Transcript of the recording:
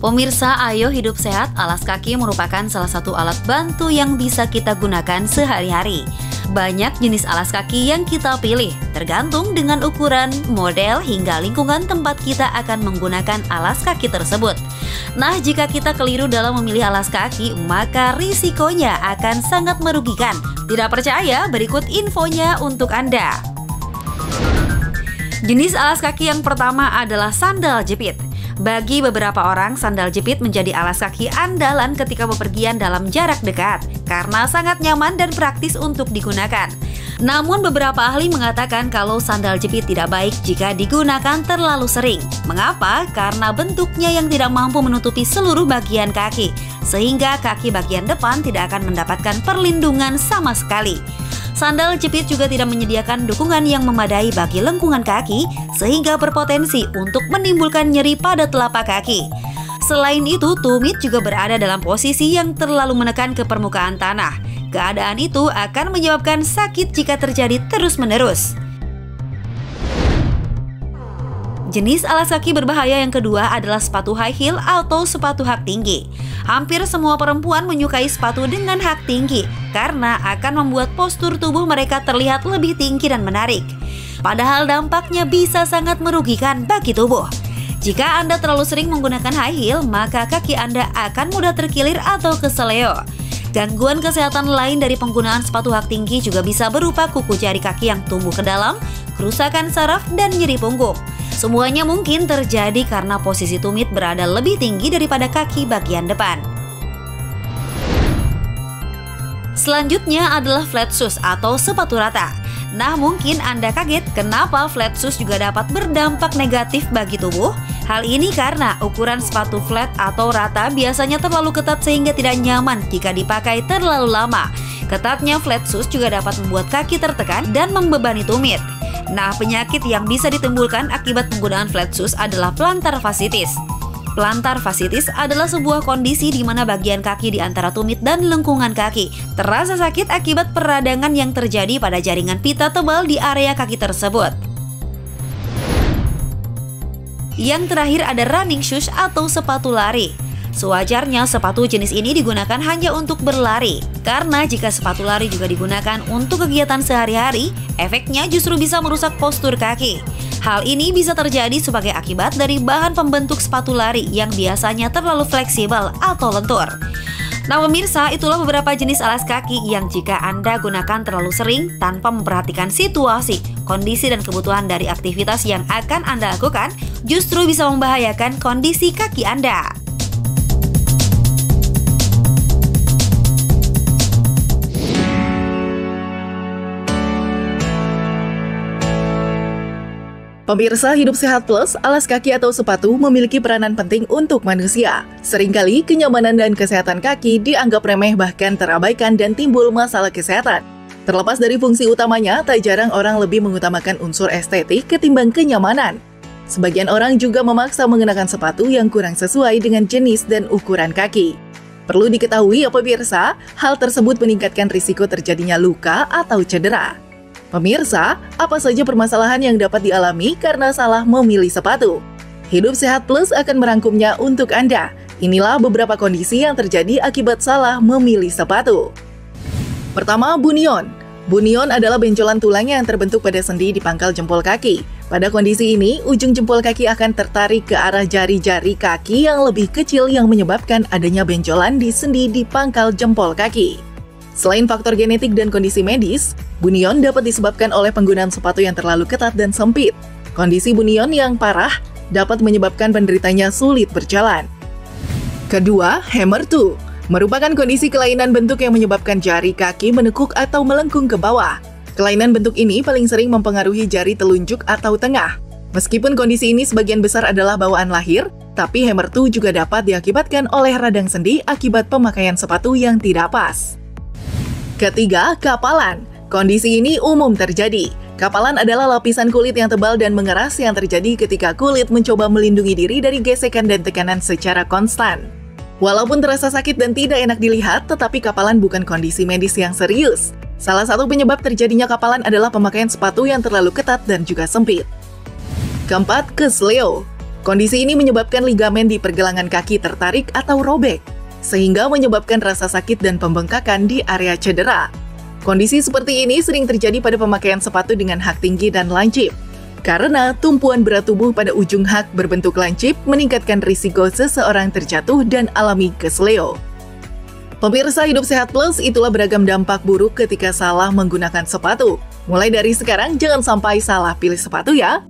Pemirsa, ayo hidup sehat. Alas kaki merupakan salah satu alat bantu yang bisa kita gunakan sehari-hari. Banyak jenis alas kaki yang kita pilih, tergantung dengan ukuran, model, hingga lingkungan tempat kita akan menggunakan alas kaki tersebut. Nah, jika kita keliru dalam memilih alas kaki, maka risikonya akan sangat merugikan. Tidak percaya? Berikut infonya untuk Anda. Jenis alas kaki yang pertama adalah sandal jepit. Bagi beberapa orang, sandal jepit menjadi alas kaki andalan ketika bepergian dalam jarak dekat karena sangat nyaman dan praktis untuk digunakan. Namun beberapa ahli mengatakan kalau sandal jepit tidak baik jika digunakan terlalu sering. Mengapa? Karena bentuknya yang tidak mampu menutupi seluruh bagian kaki, sehingga kaki bagian depan tidak akan mendapatkan perlindungan sama sekali. Sandal jepit juga tidak menyediakan dukungan yang memadai bagi lengkungan kaki, sehingga berpotensi untuk menimbulkan nyeri pada telapak kaki. Selain itu, tumit juga berada dalam posisi yang terlalu menekan ke permukaan tanah. Keadaan itu akan menyebabkan sakit jika terjadi terus-menerus. Jenis alas kaki berbahaya yang kedua adalah sepatu high heel atau sepatu hak tinggi. Hampir semua perempuan menyukai sepatu dengan hak tinggi karena akan membuat postur tubuh mereka terlihat lebih tinggi dan menarik. Padahal dampaknya bisa sangat merugikan bagi tubuh. Jika Anda terlalu sering menggunakan high heel, maka kaki Anda akan mudah terkilir atau keseleo. Gangguan kesehatan lain dari penggunaan sepatu hak tinggi juga bisa berupa kuku jari kaki yang tumbuh ke dalam, kerusakan saraf, dan nyeri punggung. Semuanya mungkin terjadi karena posisi tumit berada lebih tinggi daripada kaki bagian depan. Selanjutnya adalah flat shoes atau sepatu rata. Nah, mungkin Anda kaget kenapa flat shoes juga dapat berdampak negatif bagi tubuh. Hal ini karena ukuran sepatu flat atau rata biasanya terlalu ketat sehingga tidak nyaman jika dipakai terlalu lama. Ketatnya flat shoes juga dapat membuat kaki tertekan dan membebani tumit. Nah, penyakit yang bisa ditimbulkan akibat penggunaan flat shoes adalah plantar fasciitis. Plantar fasciitis adalah sebuah kondisi di mana bagian kaki di antara tumit dan lengkungan kaki terasa sakit akibat peradangan yang terjadi pada jaringan pita tebal di area kaki tersebut. Yang terakhir ada running shoes atau sepatu lari. Sewajarnya sepatu jenis ini digunakan hanya untuk berlari, karena jika sepatu lari juga digunakan untuk kegiatan sehari-hari, efeknya justru bisa merusak postur kaki. Hal ini bisa terjadi sebagai akibat dari bahan pembentuk sepatu lari yang biasanya terlalu fleksibel atau lentur. Nah pemirsa, itulah beberapa jenis alas kaki yang jika Anda gunakan terlalu sering tanpa memperhatikan situasi, kondisi, dan kebutuhan dari aktivitas yang akan Anda lakukan, justru bisa membahayakan kondisi kaki Anda. Pemirsa Hidup Sehat Plus, alas kaki atau sepatu memiliki peranan penting untuk manusia. Seringkali kenyamanan dan kesehatan kaki dianggap remeh bahkan terabaikan dan timbul masalah kesehatan. Terlepas dari fungsi utamanya, tak jarang orang lebih mengutamakan unsur estetik ketimbang kenyamanan. Sebagian orang juga memaksa mengenakan sepatu yang kurang sesuai dengan jenis dan ukuran kaki. Perlu diketahui, pemirsa, hal tersebut meningkatkan risiko terjadinya luka atau cedera. Pemirsa, apa saja permasalahan yang dapat dialami karena salah memilih sepatu? Hidup Sehat Plus akan merangkumnya untuk Anda. Inilah beberapa kondisi yang terjadi akibat salah memilih sepatu. Pertama, bunion. Bunion adalah benjolan tulang yang terbentuk pada sendi di pangkal jempol kaki. Pada kondisi ini, ujung jempol kaki akan tertarik ke arah jari-jari kaki yang lebih kecil yang menyebabkan adanya benjolan di sendi di pangkal jempol kaki. Selain faktor genetik dan kondisi medis, bunion dapat disebabkan oleh penggunaan sepatu yang terlalu ketat dan sempit. Kondisi bunion yang parah dapat menyebabkan penderitanya sulit berjalan. Kedua, hammer toe. Merupakan kondisi kelainan bentuk yang menyebabkan jari kaki menekuk atau melengkung ke bawah. Kelainan bentuk ini paling sering mempengaruhi jari telunjuk atau tengah. Meskipun kondisi ini sebagian besar adalah bawaan lahir, tapi hammer toe juga dapat diakibatkan oleh radang sendi akibat pemakaian sepatu yang tidak pas. Ketiga, kapalan. Kondisi ini umum terjadi. Kapalan adalah lapisan kulit yang tebal dan mengeras yang terjadi ketika kulit mencoba melindungi diri dari gesekan dan tekanan secara konstan. Walaupun terasa sakit dan tidak enak dilihat, tetapi kapalan bukan kondisi medis yang serius. Salah satu penyebab terjadinya kapalan adalah pemakaian sepatu yang terlalu ketat dan juga sempit. Keempat, kesleo. Kondisi ini menyebabkan ligamen di pergelangan kaki tertarik atau robek, sehingga menyebabkan rasa sakit dan pembengkakan di area cedera. Kondisi seperti ini sering terjadi pada pemakaian sepatu dengan hak tinggi dan lancip, karena tumpuan berat tubuh pada ujung hak berbentuk lancip meningkatkan risiko seseorang terjatuh dan alami kesleo. Pemirsa Hidup Sehat Plus, itulah beragam dampak buruk ketika salah menggunakan sepatu. Mulai dari sekarang, jangan sampai salah pilih sepatu ya!